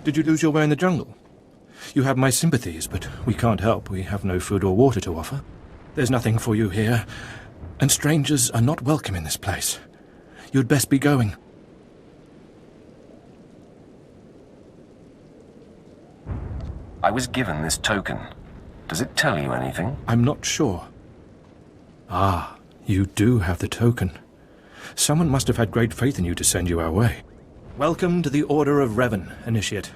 Did you lose your way in the jungle? You have my sympathies, but we can't help. We have no food or water to offer. There's nothing for you here, and strangers are not welcome in this place. You'd best be going. I was given this token. Does it tell you anything? I'm not sure. Ah, you do have the token. Someone must have had great faith in you to send you our way. Welcome to the Order of REVAN, Initiate.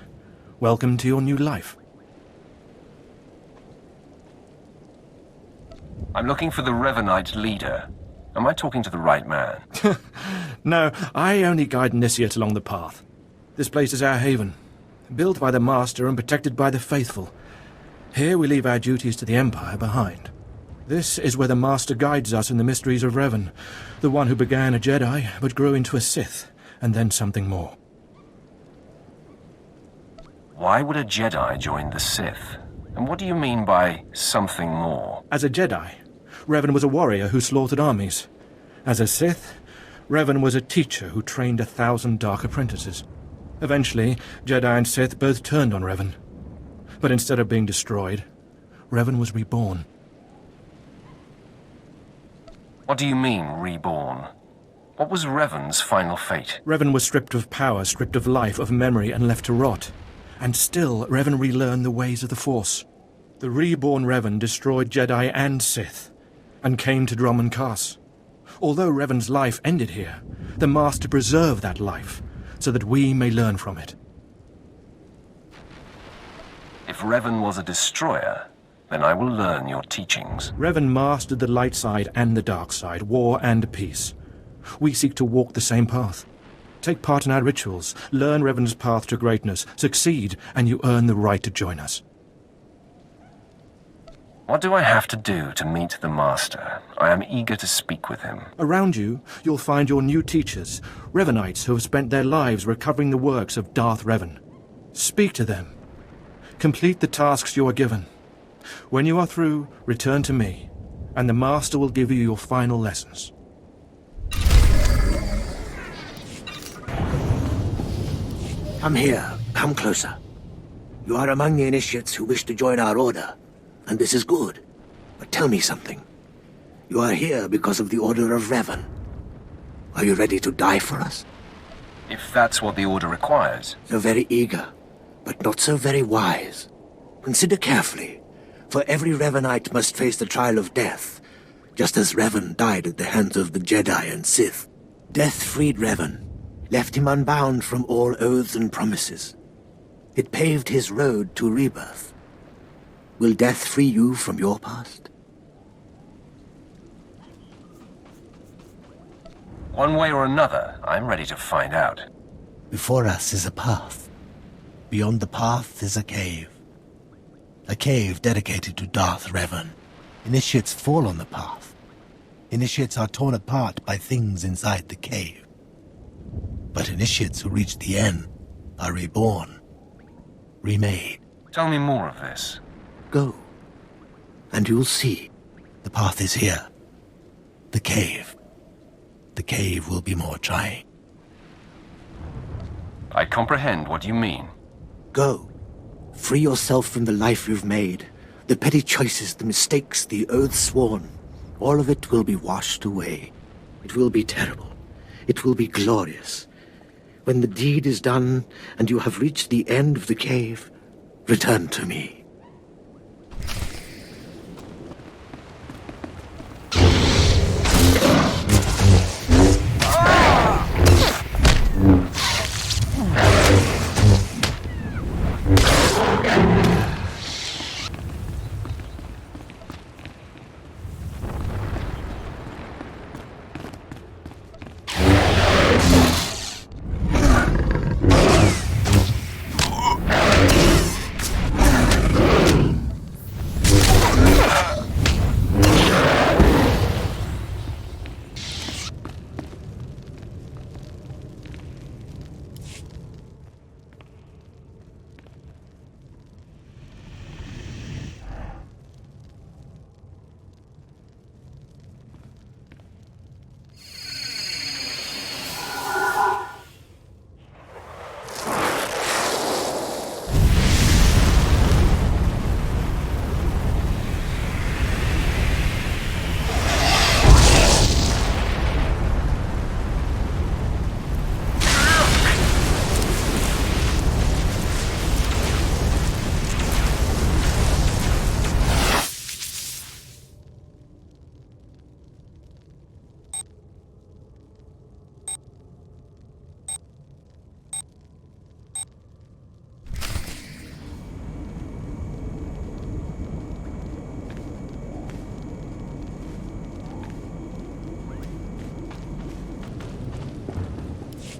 Welcome to your new life. I'm looking for the Revanite leader. Am I talking to the right man? No, I only guide Initiate along the path. This place is our haven, built by the Master and protected by the faithful. Here we leave our duties to the Empire behind. This is where the Master guides us in the mysteries of REVAN, the one who began a Jedi but grew into a Sith, and then something more. Why would a Jedi join the Sith? And what do you mean by something more? As a Jedi, REVAN was a warrior who slaughtered armies. As a Sith, REVAN was a teacher who trained 1,000 dark apprentices. Eventually, Jedi and Sith both turned on REVAN. But instead of being destroyed, REVAN was reborn. What do you mean, reborn? What was Revan's final fate? REVAN was stripped of power, stripped of life, of memory, and left to rot. And still, REVAN relearned the ways of the Force. The reborn REVAN destroyed Jedi and Sith, and came to Dromund Kaas. Although REVAN's life ended here, the Master preserved that life, so that we may learn from it. If REVAN was a destroyer, then I will learn your teachings. REVAN mastered the light side and the dark side, war and peace. We seek to walk the same path. Take part in our rituals, learn REVAN's path to greatness, succeed, and you earn the right to join us. What do I have to do to meet the Master? I am eager to speak with him. Around you, you'll find your new teachers, Revanites who have spent their lives recovering the works of Darth Revan. Speak to them. Complete the tasks you are given. When you are through, return to me, and the Master will give you your final lessons. Come here. Come closer. You are among the initiates who wish to join our order, and this is good. But tell me something. You are here because of the Order of REVAN. Are you ready to die for us? If that's what the Order requires. So very eager, but not so very wise. Consider carefully, for every Revanite must face the trial of death, just as Revan died at the hands of the Jedi and Sith. Death freed Revan, left him unbound from all oaths and promises. It paved his road to rebirth. Will death free you from your past? One way or another, I'm ready to find out. Before us is a path. Beyond the path is a cave. A cave dedicated to Darth Revan. Initiates fall on the path. Initiates are torn apart by things inside the cave. But initiates who reach the end are reborn, remade. Tell me more of this. Go, and you'll see. The path is here. The cave. The cave will be more trying. I comprehend what you mean. Go. Free yourself from the life you've made. The petty choices, the mistakes, the oaths sworn. All of it will be washed away. It will be terrible. It will be glorious. When the deed is done, and you have reached the end of the cave, return to me.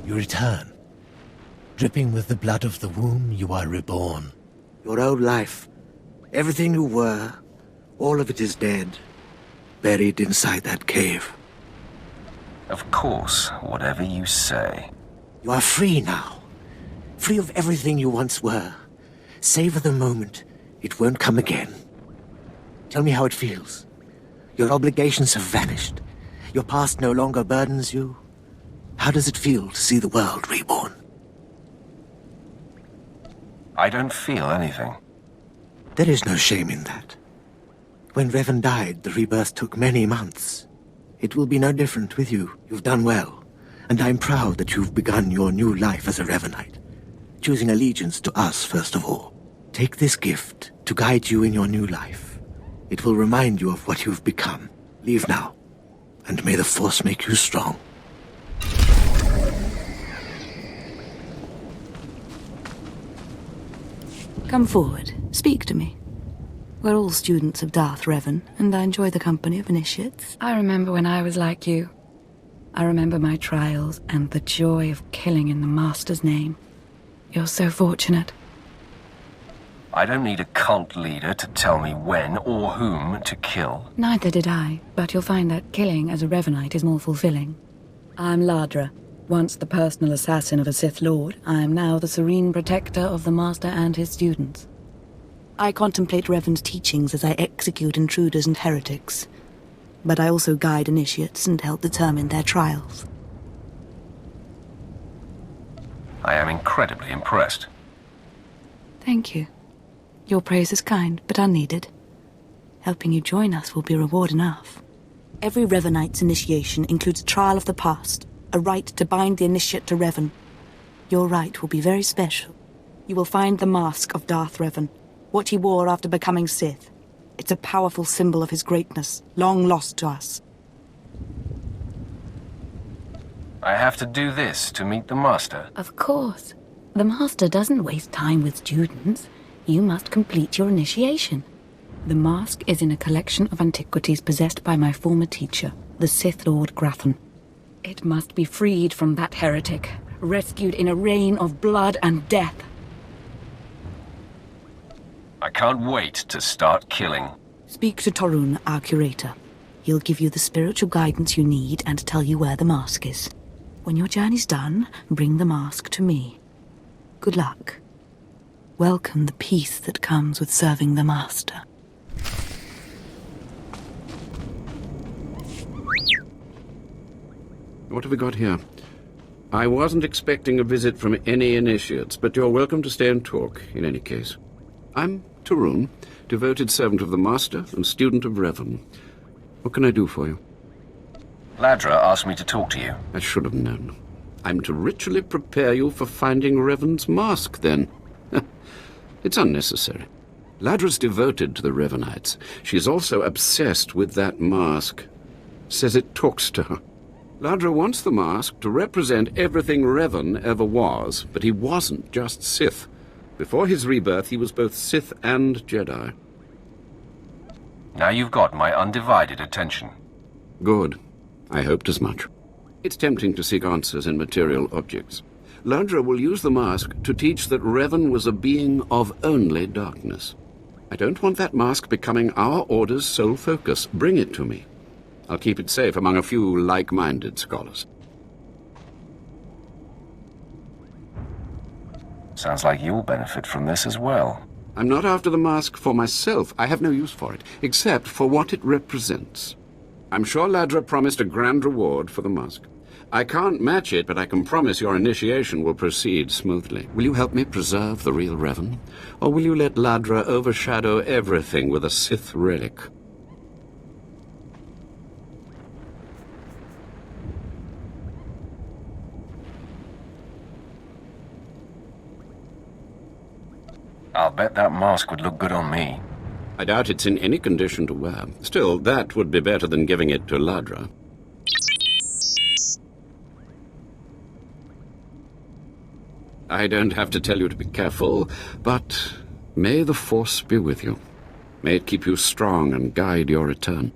You return. Dripping with the blood of the womb, you are reborn. Your old life, everything you were, all of it is dead, buried inside that cave. Of course, whatever you say. You are free now. Free of everything you once were. Savor the moment. It won't come again. Tell me how it feels. Your obligations have vanished. Your past no longer burdens you. How does it feel to see the world reborn? I don't feel anything. There is no shame in that. When Revan died, the rebirth took many months. It will be no different with you. You've done well. And I'm proud that you've begun your new life as a Revanite, choosing allegiance to us first of all. Take this gift to guide you in your new life. It will remind you of what you've become. Leave now, and may the Force make you strong. Come forward. Speak to me. We're all students of Darth Revan, and I enjoy the company of initiates. I remember when I was like you. I remember my trials and the joy of killing in the Master's name. You're so fortunate. I don't need a cult leader to tell me when or whom to kill. Neither did I, but you'll find that killing as a Revanite is more fulfilling. I'm Ladra. Once the personal assassin of a Sith Lord, I am now the serene protector of the Master and his students. I contemplate Revan's teachings as I execute intruders and heretics, but I also guide initiates and help determine their trials. I am incredibly impressed. Thank you. Your praise is kind, but unneeded. Helping you join us will be reward enough. Every Revanite's initiation includes a trial of the past, a rite to bind the initiate to Revan. Your rite will be very special. You will find the mask of Darth Revan, what he wore after becoming Sith. It's a powerful symbol of his greatness, long lost to us. I have to do this to meet the Master. Of course. The Master doesn't waste time with students. You must complete your initiation. The mask is in a collection of antiquities possessed by my former teacher, the Sith Lord Grathan. It must be freed from that heretic, rescued in a rain of blood and death. I can't wait to start killing. Speak to Torun, our curator. He'll give you the spiritual guidance you need and tell you where the mask is. When your journey's done, bring the mask to me. Good luck. Welcome the peace that comes with serving the Master. What have we got here? I wasn't expecting a visit from any initiates, but you're welcome to stay and talk, in any case. I'm Torun, devoted servant of the Master and student of Revan. What can I do for you? Ladra asked me to talk to you. I should have known. I'm to ritually prepare you for finding Revan's mask, then. It's unnecessary. Ladra's devoted to the Revanites. She's also obsessed with that mask. Says it talks to her. Ladra wants the mask to represent everything Revan ever was, but he wasn't just Sith. Before his rebirth, he was both Sith and Jedi. Now you've got my undivided attention. Good. I hoped as much. It's tempting to seek answers in material objects. Ladra will use the mask to teach that Revan was a being of only darkness. I don't want that mask becoming our Order's sole focus. Bring it to me. I'll keep it safe among a few like-minded scholars. Sounds like you'll benefit from this as well. I'm not after the mask for myself. I have no use for it, except for what it represents. I'm sure Ladra promised a grand reward for the mask. I can't match it, but I can promise your initiation will proceed smoothly. Will you help me preserve the real Revan? Or will you let Ladra overshadow everything with a Sith relic? I'll bet that mask would look good on me. I doubt it's in any condition to wear. Still, that would be better than giving it to Ladra. I don't have to tell you to be careful, but may the Force be with you. May it keep you strong and guide your return.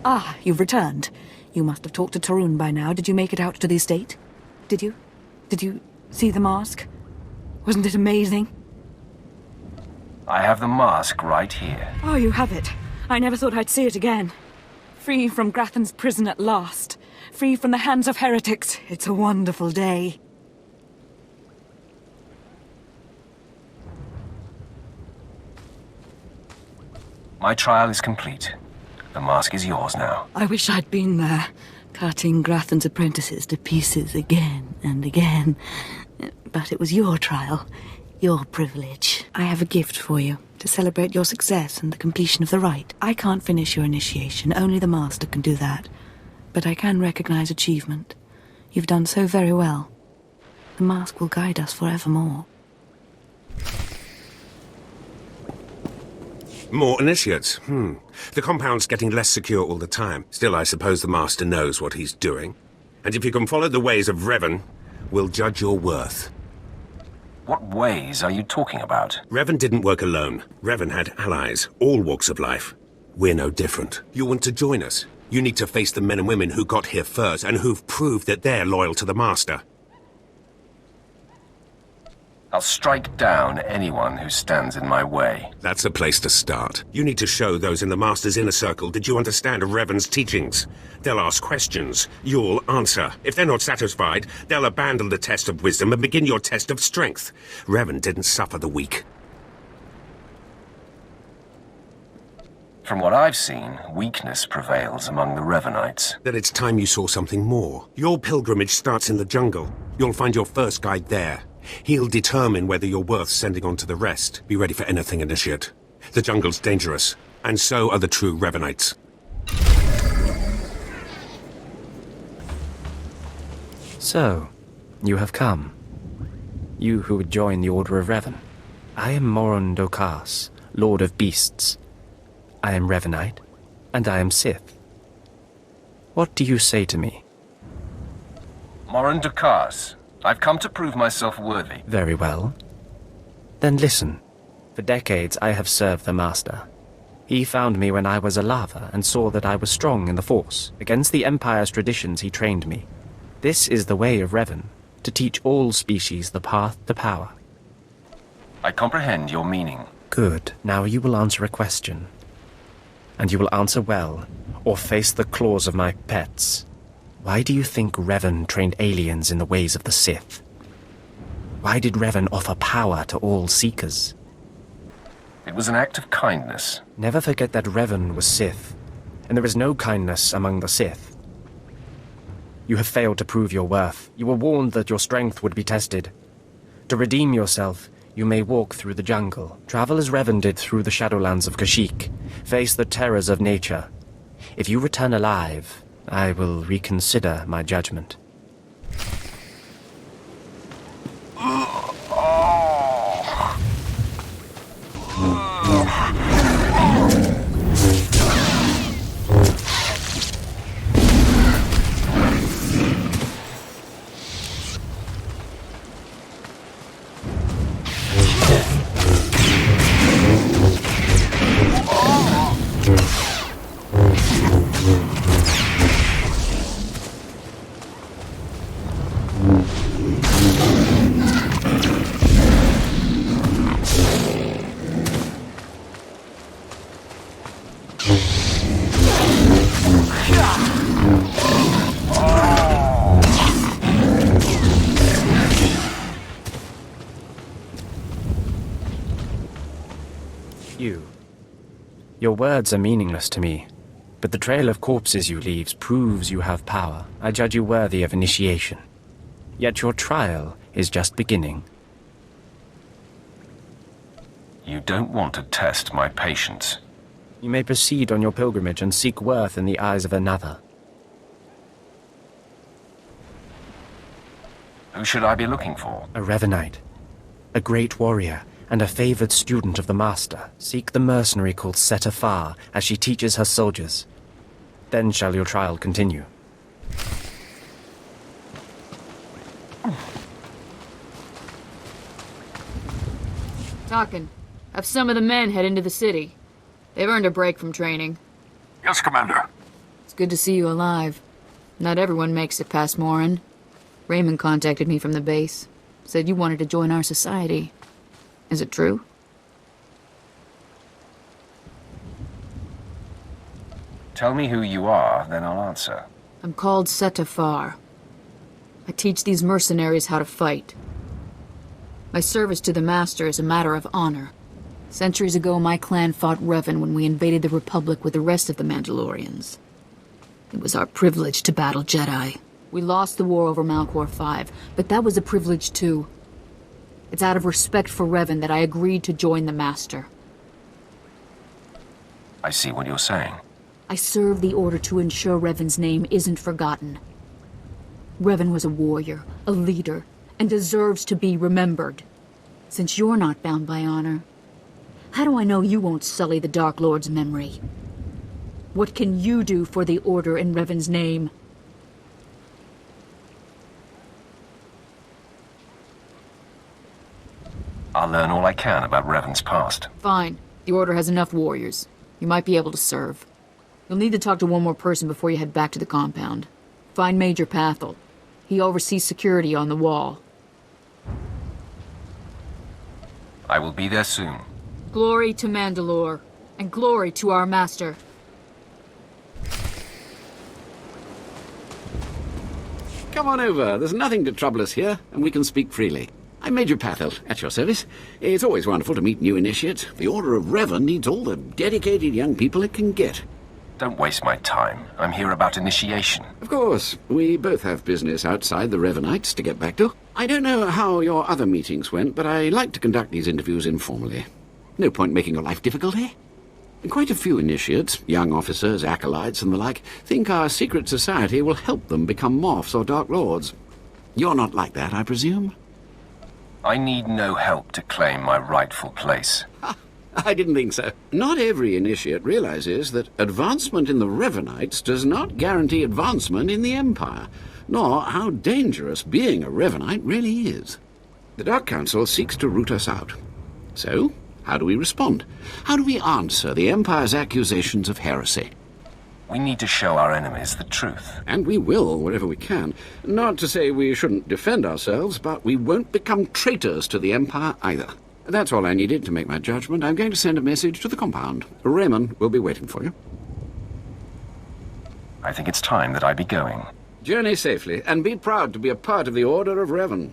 Ah, you've returned. You must have talked to Tarun by now. Did you make it out to the estate? Did you? Did you see the mask? Wasn't it amazing? I have the mask right here. Oh, you have it. I never thought I'd see it again. Free from Grathan's prison at last. Free from the hands of heretics. It's a wonderful day. My trial is complete. The mask is yours now. I wish I'd been there, cutting Grathan's apprentices to pieces again and again. But it was your trial, your privilege. I have a gift for you, to celebrate your success and the completion of the rite. I can't finish your initiation, only the Master can do that. But I can recognize achievement. You've done so very well. The mask will guide us forevermore. More initiates. The compound's getting less secure all the time. Still, I suppose the Master knows what he's doing. And if you can follow the ways of Revan, we'll judge your worth. What ways are you talking about? Revan didn't work alone. Revan had allies, all walks of life. We're no different. You want to join us? You need to face the men and women who got here first and who've proved that they're loyal to the Master. I'll strike down anyone who stands in my way. That's a place to start. You need to show those in the Master's inner circle that you understand Revan's teachings. They'll ask questions. You'll answer. If they're not satisfied, they'll abandon the test of wisdom and begin your test of strength. Revan didn't suffer the weak. From what I've seen, weakness prevails among the Revanites. Then it's time you saw something more. Your pilgrimage starts in the jungle. You'll find your first guide there. He'll determine whether you're worth sending on to the rest. Be ready for anything, Initiate. The jungle's dangerous, and so are the true Revanites. So, you have come. You who would join the Order of Revan. I am Moron Dokas, Lord of Beasts. I am Revanite, and I am Sith. What do you say to me? Moran Dukas, I've come to prove myself worthy. Very well. Then listen. For decades I have served the Master. He found me when I was a lava and saw that I was strong in the Force. Against the Empire's traditions he trained me. This is the way of Revan, to teach all species the path to power. I comprehend your meaning. Good. Now you will answer a question. And you will answer well, or face the claws of my pets. Why do you think Revan trained aliens in the ways of the Sith? Why did Revan offer power to all Seekers? It was an act of kindness. Never forget that Revan was Sith, and there is no kindness among the Sith. You have failed to prove your worth. You were warned that your strength would be tested. To redeem yourself, you may walk through the jungle. Travel as Revan did through the Shadowlands of Kashyyyk. Face the terrors of nature. If you return alive, I will reconsider my judgment. Your words are meaningless to me, but the trail of corpses you leave proves you have power. I judge you worthy of initiation. Yet your trial is just beginning. You don't want to test my patience. You may proceed on your pilgrimage and seek worth in the eyes of another. Who should I be looking for? A Revanite, a great warrior, and a favored student of the Master. Seek the mercenary called Swtor as she teaches her soldiers. Then shall your trial continue. Talkin, have some of the men head into the city. They've earned a break from training. Yes, Commander. Good to see you alive. Not everyone makes it past Morin. Raymond contacted me from the base. Said you wanted to join our society. Is it true? Tell me who you are, then I'll answer. I'm called swtor. I teach these mercenaries how to fight. My service to the Master is a matter of honor. Centuries ago, my clan fought REVAN when we invaded the Republic with the rest of the Mandalorians. It was our privilege to battle Jedi. We lost the war over Malchor 5, but that was a privilege too. It's out of respect for REVAN that I agreed to join the Master. I see what you're saying. I serve the Order to ensure REVAN's name isn't forgotten. REVAN was a warrior, a leader, and deserves to be remembered. Since you're not bound by honor, how do I know you won't sully the Dark Lord's memory? What can you do for the Order in REVAN's name? I'll learn all I can about REVAN's past. Fine. The Order has enough warriors. You might be able to serve. You'll need to talk to one more person before you head back to the compound. Find Major Pathel. He oversees security on the wall. I will be there soon. Glory to Mandalore, and glory to our Master. Come on over. There's nothing to trouble us here, and we can speak freely. I'm Major Pathel, at your service. It's always wonderful to meet new initiates. The Order of REVAN needs all the dedicated young people it can get. Don't waste my time. I'm here about initiation. Of course, we both have business outside the Revanites to get back to. I don't know how your other meetings went, but I like to conduct these interviews informally. No point making your life difficult, eh? Quite a few initiates, young officers, acolytes, and the like, think our secret society will help them become morphs or Dark Lords. You're not like that, I presume? I need no help to claim my rightful place. I didn't think so. Not every initiate realizes that advancement in the Revanites does not guarantee advancement in the Empire, nor how dangerous being a Revanite really is. The Dark Council seeks to root us out. So, how do we respond? How do we answer the Empire's accusations of heresy? We need to show our enemies the truth. And we will, wherever we can. Not to say we shouldn't defend ourselves, but we won't become traitors to the Empire either. That's all I needed to make my judgment. I'm going to send a message to the compound. Raymond will be waiting for you. I think it's time that I be going. Journey safely, and be proud to be a part of the Order of REVAN.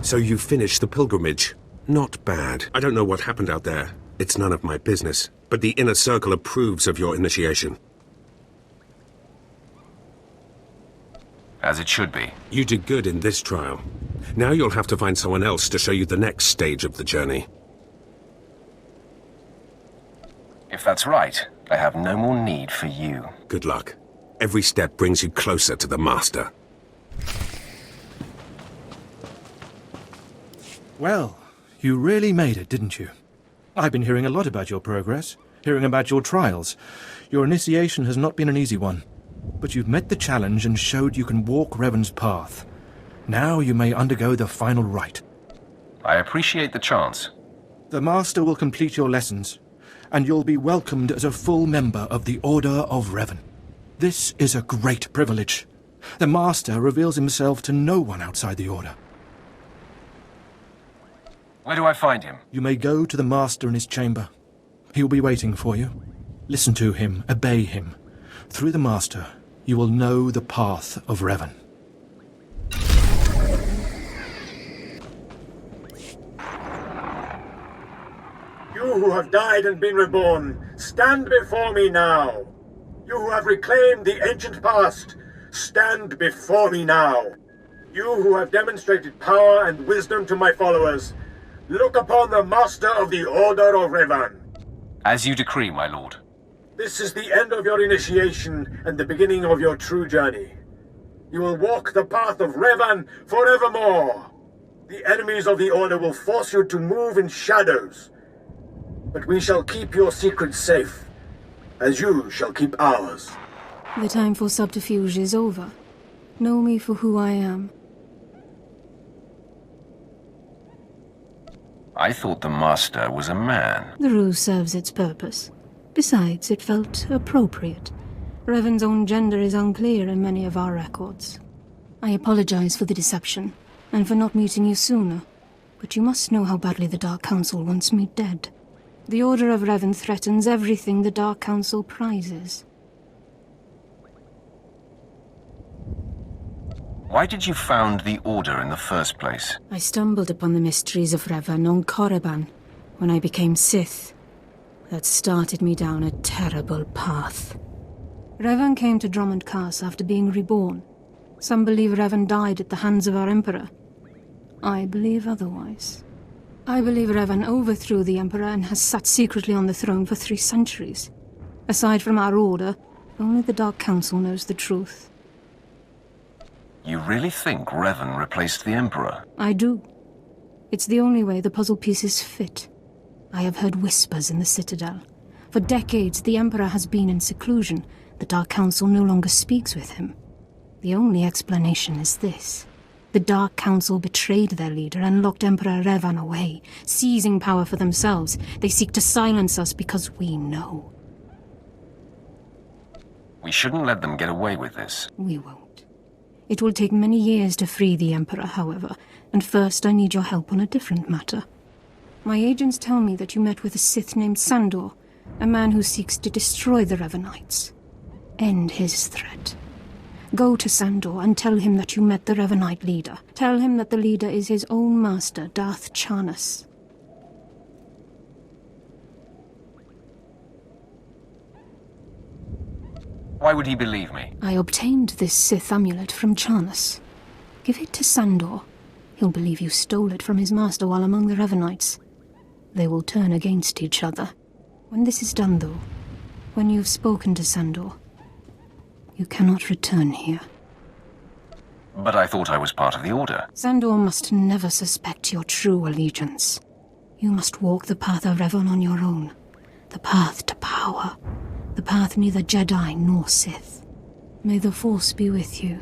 So you finished the pilgrimage. Not bad. I don't know what happened out there. It's none of my business. But the Inner Circle approves of your initiation. As it should be. You did good in this trial. Now you'll have to find someone else to show you the next stage of the journey. If that's right, I have no more need for you. Good luck. Every step brings you closer to the Master. Well, you really made it, didn't you? I've been hearing a lot about your progress, hearing about your trials. Your initiation has not been an easy one. But you've met the challenge and showed you can walk REVAN's path. Now you may undergo the final rite. I appreciate the chance. The Master will complete your lessons, and you'll be welcomed as a full member of the Order of REVAN. This is a great privilege. The Master reveals himself to no one outside the Order. Where do I find him? You may go to the Master in his chamber. He will be waiting for you. Listen to him, obey him. Through the Master, you will know the path of REVAN. You who have died and been reborn, stand before me now. You who have reclaimed the ancient past, stand before me now. You who have demonstrated power and wisdom to my followers, look upon the Master of the Order of REVAN. As you decree, my lord. This is the end of your initiation and the beginning of your true journey. You will walk the path of REVAN forevermore. The enemies of the Order will force you to move in shadows. But we shall keep your secrets safe, as you shall keep ours. The time for subterfuge is over. Know me for who I am. I thought the Master was a man. The ruse serves its purpose. Besides, it felt appropriate. Revan's own gender is unclear in many of our records. I apologize for the deception, and for not meeting you sooner. But you must know how badly the Dark Council wants me dead. The Order of Revan threatens everything the Dark Council prizes. Why did you found the Order in the first place? I stumbled upon the mysteries of Revan on Korriban when I became Sith. That started me down a terrible path. Revan came to Drummond Cass after being reborn. Some believe Revan died at the hands of our Emperor. I believe otherwise. I believe Revan overthrew the Emperor and has sat secretly on the throne for 3 centuries. Aside from our Order, only the Dark Council knows the truth. You really think Revan replaced the Emperor? I do. It's the only way the puzzle pieces fit. I have heard whispers in the Citadel. For decades, the Emperor has been in seclusion. The Dark Council no longer speaks with him. The only explanation is this. The Dark Council betrayed their leader and locked Emperor Revan away, seizing power for themselves. They seek to silence us because we know. We shouldn't let them get away with this. We won't. It will take many years to free the Emperor, however, and first I need your help on a different matter. My agents tell me that you met with a Sith named Sandor, a man who seeks to destroy the Revanites. End his threat. Go to Sandor and tell him that you met the Revanite leader. Tell him that the leader is his own master, Darth Charnas. Why would he believe me? I obtained this Sith amulet from Charnas. Give it to Sandor. He'll believe you stole it from his master while among the Revanites. They will turn against each other. When this is done, though, when you've spoken to Sandor, you cannot return here. But I thought I was part of the Order. Sandor must never suspect your true allegiance. You must walk the path of Revan on your own. The path to power. The path neither Jedi nor Sith. May the Force be with you.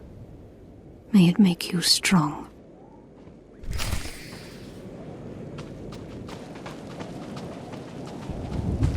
May it make you strong.